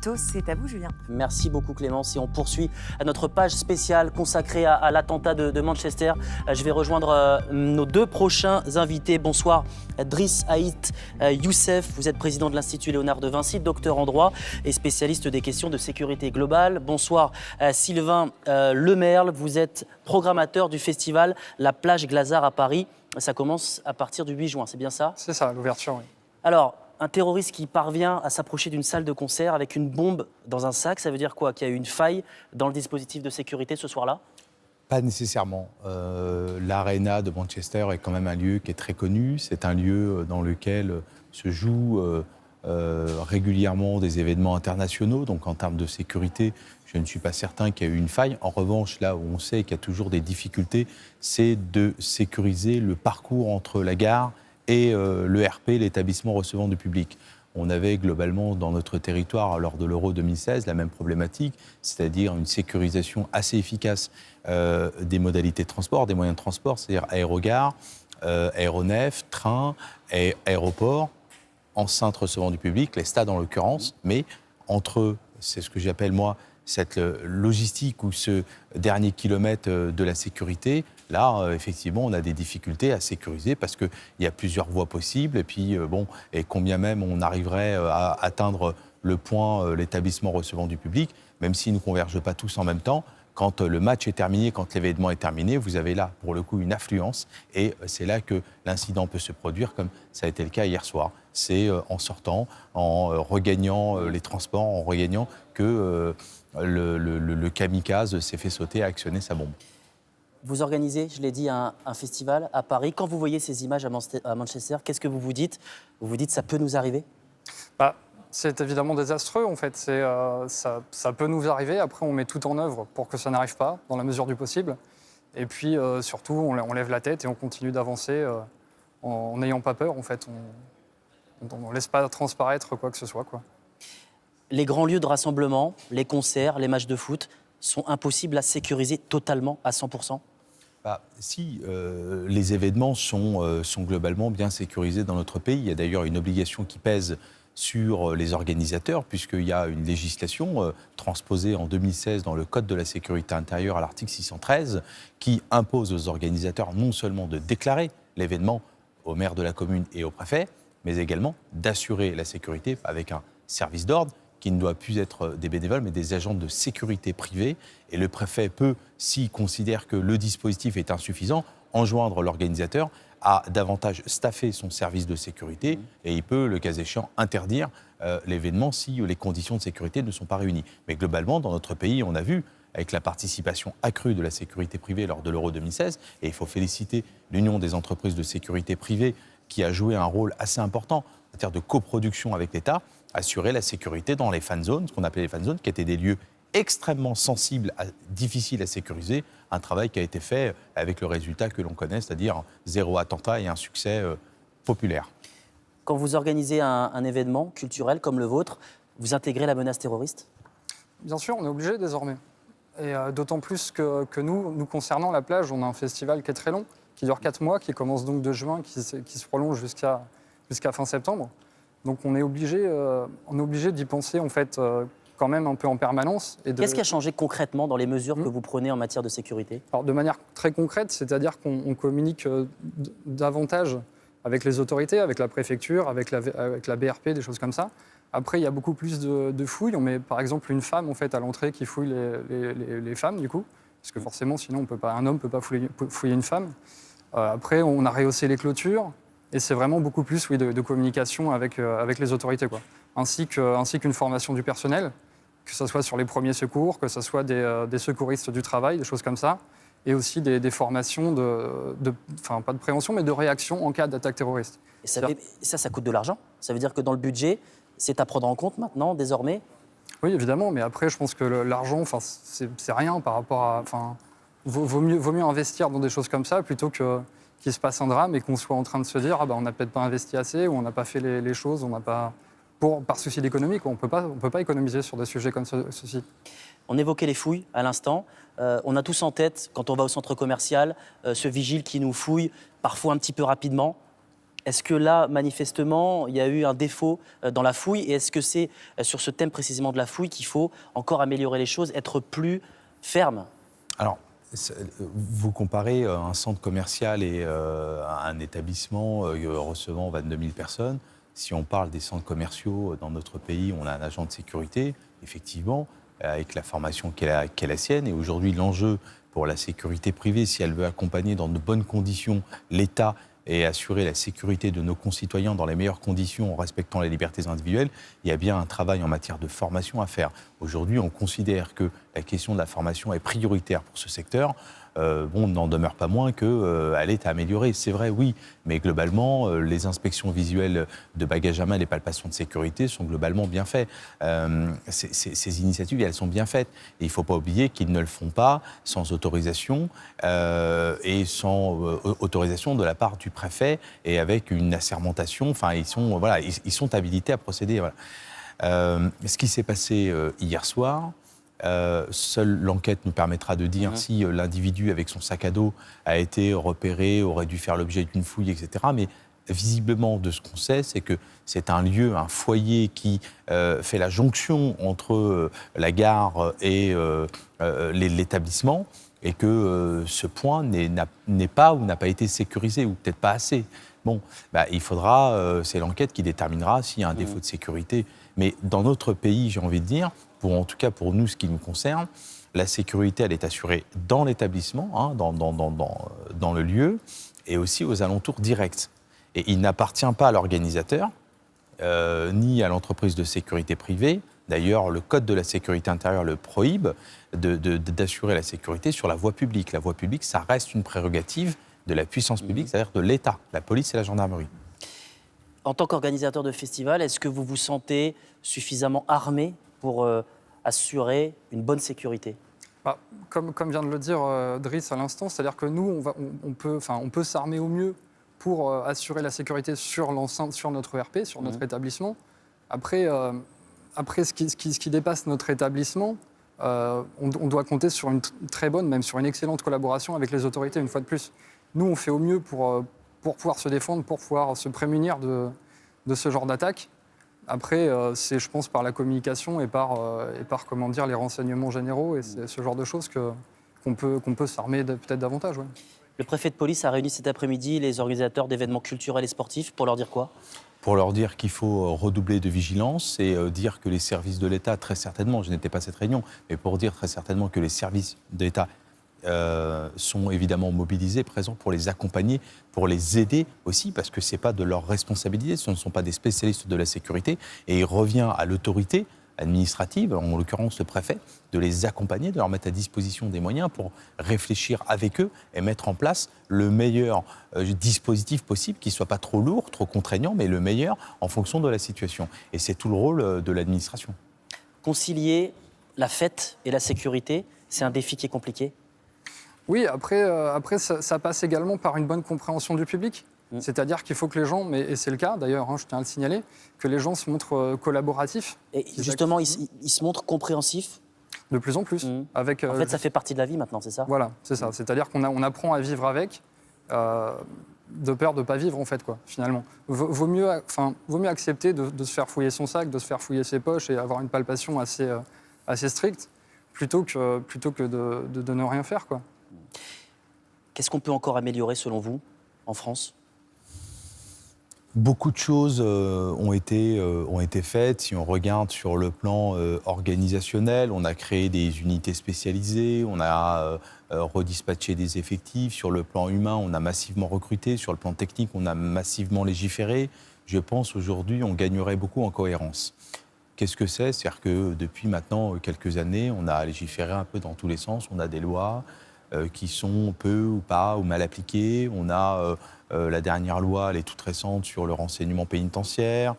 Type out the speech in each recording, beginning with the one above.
Égypto. C'est à vous, Julien. Merci beaucoup Clémence et on poursuit notre page spéciale consacrée à l'attentat de Manchester. Je vais rejoindre nos deux prochains invités. Bonsoir Driss Haït Youssef, vous êtes président de l'Institut Léonard de Vinci, docteur en droit et spécialiste des questions de sécurité globale. Bonsoir Sylvain Lemerle, vous êtes programmateur du festival La Plage Glazart à Paris. Ça commence à partir du 8 juin, c'est bien ça? C'est ça, l'ouverture, oui. Alors, un terroriste qui parvient à s'approcher d'une salle de concert avec une bombe dans un sac, ça veut dire quoi? Qu'il y a eu une faille dans le dispositif de sécurité ce soir-là? Pas nécessairement. L'Arena de Manchester est quand même un lieu qui est très connu. C'est un lieu dans lequel se jouent régulièrement des événements internationaux. Donc en termes de sécurité, je ne suis pas certain qu'il y ait eu une faille. En revanche, là où on sait qu'il y a toujours des difficultés, c'est de sécuriser le parcours entre la gare et l'ERP, l'établissement recevant du public. On avait globalement dans notre territoire, lors de l'Euro 2016, la même problématique, c'est-à-dire une sécurisation assez efficace des modalités de transport, des moyens de transport, c'est-à-dire aérogare, aéronefs, trains, aéroports, enceintes recevant du public, les stades en l'occurrence, mais entre, c'est ce que j'appelle moi, cette logistique ou ce dernier kilomètre de la sécurité, là, effectivement, on a des difficultés à sécuriser parce qu'il y a plusieurs voies possibles. Et puis, et combien même on arriverait à atteindre le point, l'établissement recevant du public, même s'ils ne convergent pas tous en même temps, quand le match est terminé, quand l'événement est terminé, vous avez là, pour le coup, une affluence. Et c'est là que l'incident peut se produire, comme ça a été le cas hier soir. C'est en sortant, en regagnant les transports, en regagnant que le kamikaze s'est fait sauter et a actionné sa bombe. Vous organisez, je l'ai dit, un festival à Paris. Quand vous voyez ces images à Manchester, qu'est-ce que vous vous dites? Vous vous dites, ça peut nous arriver? C'est évidemment désastreux, en fait. Ça peut nous arriver. Après, on met tout en œuvre pour que ça n'arrive pas, dans la mesure du possible. Et puis, surtout, on lève la tête et on continue d'avancer en n'ayant pas peur, en fait. On ne laisse pas transparaître quoi que ce soit, quoi. Les grands lieux de rassemblement, les concerts, les matchs de foot, sont impossibles à sécuriser totalement à 100%? Si, les événements sont globalement bien sécurisés dans notre pays. Il y a d'ailleurs une obligation qui pèse sur les organisateurs, puisqu'il y a une législation transposée en 2016 dans le Code de la sécurité intérieure à l'article 613, qui impose aux organisateurs non seulement de déclarer l'événement au maire de la commune et au préfet, mais également d'assurer la sécurité avec un service d'ordre qui ne doit plus être des bénévoles, mais des agents de sécurité privés. Et le préfet peut, s'il considère que le dispositif est insuffisant, enjoindre l'organisateur à davantage staffer son service de sécurité et il peut, le cas échéant, interdire l'événement si les conditions de sécurité ne sont pas réunies. Mais globalement, dans notre pays, on a vu, avec la participation accrue de la sécurité privée lors de l'Euro 2016, et il faut féliciter l'Union des entreprises de sécurité privée qui a joué un rôle assez important en matière de coproduction avec l'État, assurer la sécurité dans les fan zones, ce qu'on appelait les fan zones, qui étaient des lieux extrêmement sensibles, difficiles à sécuriser, un travail qui a été fait avec le résultat que l'on connaît, c'est-à-dire 0 attentat et un succès populaire. Quand vous organisez un événement culturel comme le vôtre, vous intégrez la menace terroriste? Bien sûr, on est obligé désormais. Et d'autant plus que nous concernant la plage, on a un festival qui est très long, qui dure 4 mois, qui commence donc de juin, qui se prolonge jusqu'à fin septembre. Donc on est obligé d'y penser en fait quand même un peu en permanence. Qu'est-ce qui a changé concrètement dans les mesures que vous prenez en matière de sécurité? Alors, de manière très concrète, c'est-à-dire qu'on communique davantage avec les autorités, avec la préfecture, avec la BRP, des choses comme ça. Après, il y a beaucoup plus de fouilles. On met par exemple une femme en fait, à l'entrée qui fouille les femmes, du coup. Parce que forcément, sinon, un homme ne peut pas fouiller une femme. Après, on a rehaussé les clôtures. Et c'est vraiment beaucoup plus de communication avec les autorités, quoi. Ainsi qu'une formation du personnel, que ce soit sur les premiers secours, que ce soit des secouristes du travail, des choses comme ça. Et aussi des formations pas de prévention, mais de réaction en cas d'attaque terroriste. Et ça coûte de l'argent? Ça veut dire que dans le budget, c'est à prendre en compte maintenant, désormais? Oui, évidemment, mais après, je pense que l'argent, c'est rien par rapport à... Vaut mieux investir dans des choses comme ça plutôt qu'il se passe un drame et qu'on soit en train de se dire on n'a peut-être pas investi assez ou on n'a pas fait les choses, on n'a pas... Par souci d'économie, on peut pas économiser sur des sujets comme ceci. On évoquait les fouilles à l'instant. On a tous en tête, quand on va au centre commercial, ce vigile qui nous fouille, parfois un petit peu rapidement. Est-ce que là, manifestement, il y a eu un défaut dans la fouille et est-ce que c'est sur ce thème précisément de la fouille qu'il faut encore améliorer les choses, être plus ferme? Alors, vous comparez un centre commercial et un établissement recevant 22 000 personnes. Si on parle des centres commerciaux dans notre pays, on a un agent de sécurité, effectivement, avec la formation qui est la sienne. Et aujourd'hui, l'enjeu pour la sécurité privée, si elle veut accompagner dans de bonnes conditions l'État et assurer la sécurité de nos concitoyens dans les meilleures conditions en respectant les libertés individuelles, il y a bien un travail en matière de formation à faire. Aujourd'hui, on considère que la question de la formation est prioritaire pour ce secteur. Bon, n'en demeure pas moins qu'elle est à améliorer. C'est vrai, oui, mais globalement, les inspections visuelles de bagages à main, les palpations de sécurité sont globalement bien faites. Ces initiatives, elles sont bien faites. Et il ne faut pas oublier qu'ils ne le font pas sans autorisation et sans autorisation de la part du préfet et avec une assermentation. Enfin, ils sont habilités à procéder. Voilà. Ce qui s'est passé hier soir, seule l'enquête nous permettra de dire si l'individu avec son sac à dos a été repéré, aurait dû faire l'objet d'une fouille, etc. Mais visiblement, de ce qu'on sait, c'est que c'est un lieu, un foyer qui fait la jonction entre la gare et l'établissement et que ce point n'est pas ou n'a pas été sécurisé ou peut-être pas assez. Bon, il faudra, c'est l'enquête qui déterminera s'il y a un défaut de sécurité. Mais dans notre pays, j'ai envie de dire, en tout cas pour nous, ce qui nous concerne, la sécurité, elle est assurée dans l'établissement, dans le lieu, et aussi aux alentours directs. Et il n'appartient pas à l'organisateur, ni à l'entreprise de sécurité privée. D'ailleurs, le Code de la sécurité intérieure le prohibe d'assurer la sécurité sur la voie publique. La voie publique, ça reste une prérogative de la puissance publique, c'est-à-dire de l'État, la police et la gendarmerie. En tant qu'organisateur de festival, est-ce que vous vous sentez suffisamment armé pour assurer une bonne sécurité? Comme vient de le dire Driss à l'instant, c'est-à-dire que nous, on peut s'armer au mieux pour assurer la sécurité sur l'enceinte, sur notre ERP, sur notre établissement. Après, ce qui dépasse notre établissement, on doit compter sur une très bonne, même sur une excellente collaboration avec les autorités, une fois de plus. Nous, on fait au mieux pour pouvoir se défendre, pour pouvoir se prémunir de ce genre d'attaque. Après, c'est, je pense, par la communication et par comment dire, les renseignements généraux, et c'est ce genre de choses qu'on peut s'armer peut-être davantage. Ouais. Le préfet de police a réuni cet après-midi les organisateurs d'événements culturels et sportifs pour leur dire quoi? Pour leur dire qu'il faut redoubler de vigilance et dire que les services de l'État, très certainement, je n'étais pas à cette réunion, mais pour dire très certainement que les services de l'État sont évidemment mobilisés, présents pour les accompagner, pour les aider aussi, parce que ce n'est pas de leur responsabilité, ce ne sont pas des spécialistes de la sécurité, et il revient à l'autorité administrative, en l'occurrence le préfet, de les accompagner, de leur mettre à disposition des moyens pour réfléchir avec eux et mettre en place le meilleur dispositif possible, qui ne soit pas trop lourd, trop contraignant, mais le meilleur en fonction de la situation. Et c'est tout le rôle de l'administration. Concilier la fête et la sécurité, c'est un défi qui est compliqué? Oui, après ça passe également par une bonne compréhension du public. C'est-à-dire qu'il faut que les gens, et c'est le cas d'ailleurs, je tiens à le signaler, que les gens se montrent collaboratifs. Et justement, ils se montrent compréhensifs? De plus en plus. En fait, ça fait partie de la vie maintenant, c'est ça? Voilà, c'est ça. C'est-à-dire qu'on apprend à vivre avec, de peur de ne pas vivre, en fait, quoi, finalement. Vaut mieux accepter de se faire fouiller son sac, de se faire fouiller ses poches et avoir une palpation assez stricte, plutôt que de ne rien faire, quoi. Qu'est-ce qu'on peut encore améliorer, selon vous, en France? Beaucoup de choses ont été faites. Si on regarde sur le plan organisationnel, on a créé des unités spécialisées, on a redispatché des effectifs. Sur le plan humain, on a massivement recruté. Sur le plan technique, on a massivement légiféré. Je pense aujourd'hui, on gagnerait beaucoup en cohérence. Qu'est-ce que c'est? C'est-à-dire que depuis maintenant quelques années, on a légiféré un peu dans tous les sens. On a des lois qui sont peu ou pas ou mal appliquées. On a la dernière loi, elle est toute récente, sur le renseignement pénitentiaire.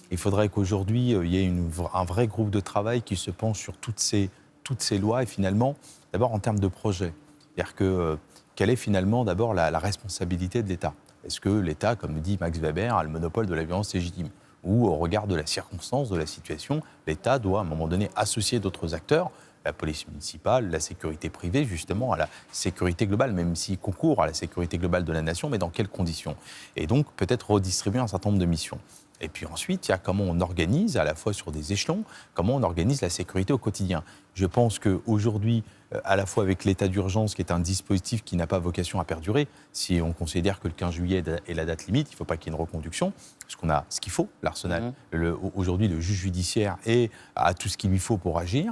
Il faudrait qu'aujourd'hui, il y ait un vrai groupe de travail qui se penche sur toutes ces lois. Et finalement, d'abord en termes de projet. C'est-à-dire quelle est finalement d'abord la responsabilité de l'État? Est-ce que l'État, comme dit Max Weber, a le monopole de la violence légitime? Ou au regard de la circonstance, de la situation, l'État doit à un moment donné associer d'autres acteurs la police municipale, la sécurité privée, justement, à la sécurité globale, même s'il concourt à la sécurité globale de la nation, mais dans quelles conditions? Et donc, peut-être redistribuer un certain nombre de missions. Et puis ensuite, il y a comment on organise, à la fois sur des échelons, comment on organise la sécurité au quotidien. Je pense qu'aujourd'hui, à la fois avec l'état d'urgence, qui est un dispositif qui n'a pas vocation à perdurer, si on considère que le 15 juillet est la date limite, il ne faut pas qu'il y ait une reconduction, parce qu'on a ce qu'il faut, l'arsenal. Aujourd'hui, le juge judiciaire a tout ce qu'il lui faut pour agir.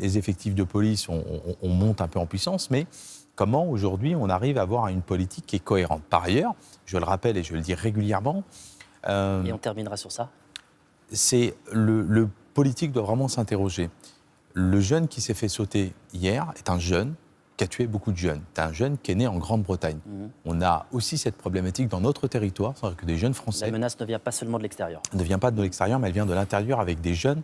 Les effectifs de police, on monte un peu en puissance, mais comment aujourd'hui on arrive à avoir une politique qui est cohérente? Par ailleurs, je le rappelle et je le dis régulièrement, Et on terminera sur ça. c'est le politique doit vraiment s'interroger. Le jeune qui s'est fait sauter hier est un jeune qui a tué beaucoup de jeunes. C'est un jeune qui est né en Grande-Bretagne. On a aussi cette problématique dans notre territoire, c'est-à-dire que des jeunes Français La menace ne vient pas seulement de l'extérieur. ne vient pas de l'extérieur, mais elle vient de l'intérieur avec des jeunes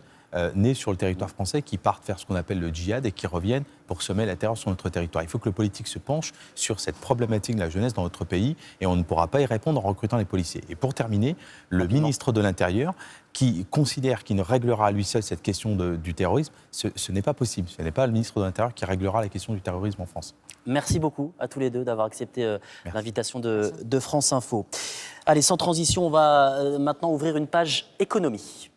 nés sur le territoire français qui partent faire ce qu'on appelle le djihad et qui reviennent pour semer la terreur sur notre territoire. Il faut que le politique se penche sur cette problématique de la jeunesse dans notre pays et on ne pourra pas y répondre en recrutant les policiers. Et pour terminer, le ministre de l'Intérieur qui considère qu'il ne réglera à lui seul cette question du terrorisme, ce n'est pas possible. Ce n'est pas le ministre de l'Intérieur qui réglera la question du terrorisme en France. Merci beaucoup à tous les deux d'avoir accepté l'invitation de France Info. Allez, sans transition, on va maintenant ouvrir une page économie.